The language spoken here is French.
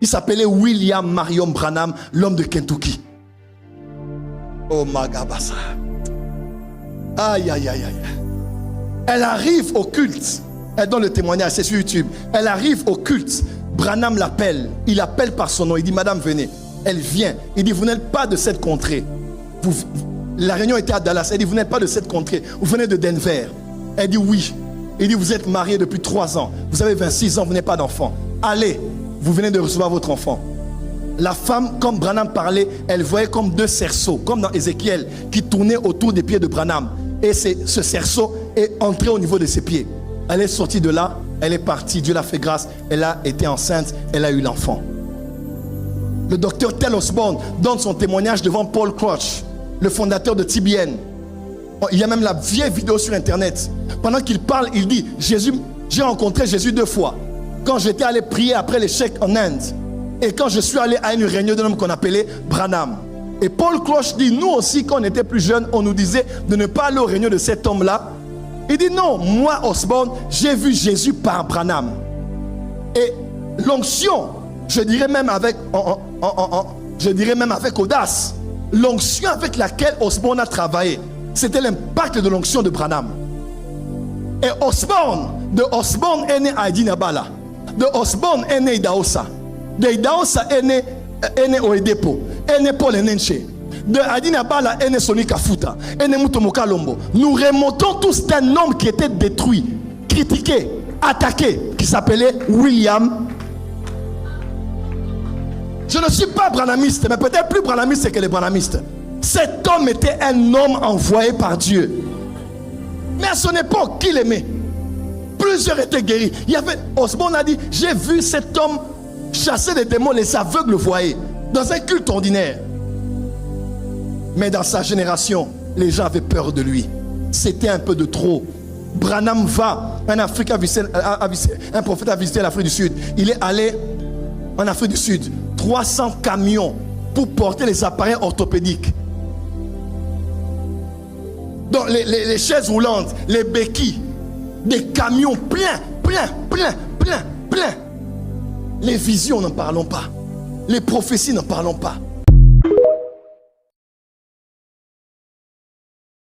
Il s'appelait William Marion Branham, l'homme de Kentucky. Oh Magabasa. Aïe, aïe, aïe, aïe. Elle arrive au culte. Elle donne le témoignage, c'est sur YouTube. Elle arrive au culte. Branham l'appelle. Il appelle par son nom. Il dit, madame, venez. Elle vient. Il dit, vous n'êtes pas de cette contrée. La réunion était à Dallas. Elle dit, vous n'êtes pas de cette contrée. Vous venez de Denver. Elle dit, oui. Il dit, vous êtes marié depuis 3 ans. Vous avez 26 ans, vous n'avez pas d'enfant. Allez, vous venez de recevoir votre enfant. La femme, comme Branham parlait, elle voyait comme 2 cerceaux, comme dans Ézéchiel, qui tournaient autour des pieds de Branham. Et ce cerceau est entré au niveau de ses pieds. Elle est sortie de là, elle est partie, Dieu l'a fait grâce, elle a été enceinte, elle a eu l'enfant. Le docteur Tel Osborne donne son témoignage devant Paul Crouch, le fondateur de TBN. Il y a même la vieille vidéo sur internet. Pendant qu'il parle, il dit, j'ai rencontré Jésus 2 fois. Quand j'étais allé prier après l'échec en Inde, et quand je suis allé à une réunion d'un homme qu'on appelait Branham. Et Paul Crouch dit, nous aussi, quand on était plus jeunes, on nous disait de ne pas aller aux réunions de cet homme-là. Il dit, non, moi, Osborne, j'ai vu Jésus par Branham. Et l'onction, je dirais même avec audace, l'onction avec laquelle Osborne a travaillé, c'était l'impact de l'onction de Branham. Et de Osborne est né Aïdi Nabala. De Osborne est né Idaosa. De Idaosa est né Oedepo. Est né Paul Enenche. De Aïdi Nabala est né Soni Kafuta. Est né Mutomoka Lombo. Nous remontons tous d'un homme qui était détruit, critiqué, attaqué, qui s'appelait William. Je ne suis pas branhamiste, mais peut-être plus branhamiste que les branhamistes. Cet homme était un homme envoyé par Dieu. Mais à son époque, qui l'aimait? Plusieurs étaient guéris. Osborne a dit, j'ai vu cet homme chasser les démons, les aveugles le voyaient, dans un culte ordinaire. Mais dans sa génération, les gens avaient peur de lui. C'était un peu de trop. Branham va, un prophète a visité l'Afrique du Sud. Il est allé en Afrique du Sud, 300 camions pour porter les appareils orthopédiques. Donc les chaises roulantes, les béquilles, des camions plein. Les visions, n'en parlons pas. Les prophéties, n'en parlons pas.